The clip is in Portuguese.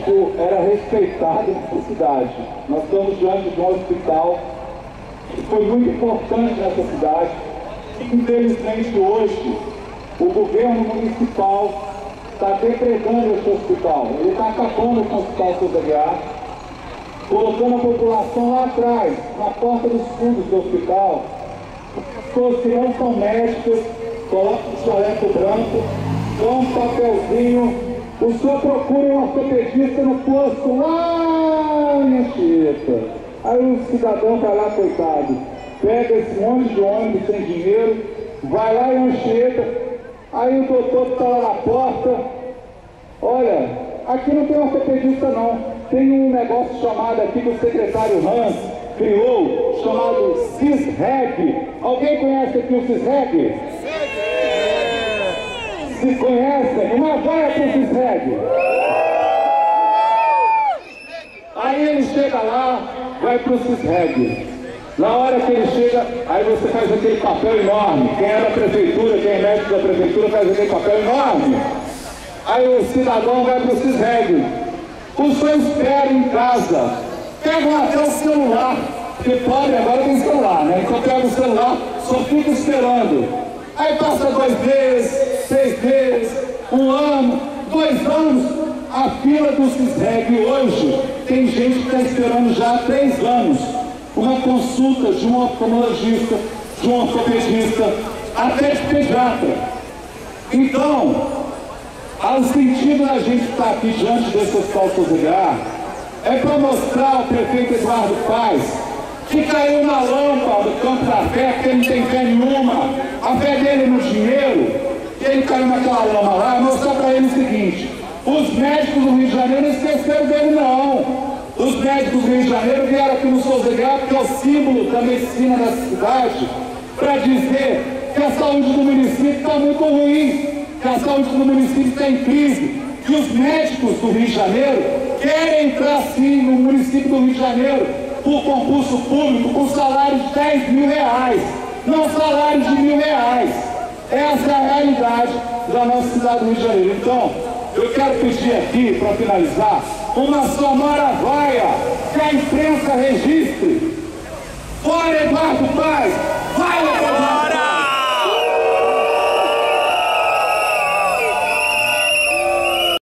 médico era respeitado na cidade. Nós estamos diante de um hospital que foi muito importante nessa cidade. Infelizmente, hoje, o governo municipal está depredando esse hospital. Ele está acabando com o Hospital Souza Aguiar, colocando a população lá atrás, na porta dos fundos do hospital. As pessoas que não são médicas, colocam o jaleco branco, dão um papelzinho. O senhor procura um ortopedista no posto lá em Anchieta. Aí o cidadão vai lá, coitado, pega esse monte de ônibus sem dinheiro, vai lá em Anchieta. Aí o doutor está lá na porta: olha, aqui não tem ortopedista não, tem um negócio chamado aqui que o secretário Hans criou, chamado CISREG. Alguém conhece aqui o CISREG? Se conhecem? Uma vaia para o CISREG. Aí ele chega lá, vai para o CISREG. Na hora que ele chega, aí você faz aquele papel enorme. Quem é da prefeitura, quem é médico da prefeitura, faz aquele papel enorme. Aí o cidadão vai para o CISREG. O senhor espera em casa. Pega até o celular. Porque pobre agora tem celular, né? Então pega o celular, só fica esperando. Aí passa 2 meses, 6 meses, 1 ano, 2 anos. A fila do CISREG hoje tem gente que está esperando já há 3 anos. Uma consulta de um oftalmologista, de um ortopedista, até de pediatra. Então, o sentido da gente estar aqui diante desse Hospital Souza Aguiar é para mostrar ao prefeito Eduardo Paes que caiu na lâmpada do campo da fé, que ele não tem fé nenhuma, a fé dele é no dinheiro, e ele caiu naquela lama lá. Mostrar para ele o seguinte: os médicos do Rio de Janeiro não esqueceram dele não. Os médicos do Rio de Janeiro vieram aqui no Souza Aguiar, que é o símbolo da medicina da cidade, para dizer que a saúde do município está muito ruim, que a saúde do município está em crise, que os médicos do Rio de Janeiro querem entrar sim no município do Rio de Janeiro por concurso público com salário de 10 mil reais, não salário de R$1.000. Essa é a realidade da nossa cidade do Rio de Janeiro. Então, eu quero pedir aqui, para finalizar, uma sonora vaia que a imprensa registre. Fora Eduardo Paes! Vai, Eduardo!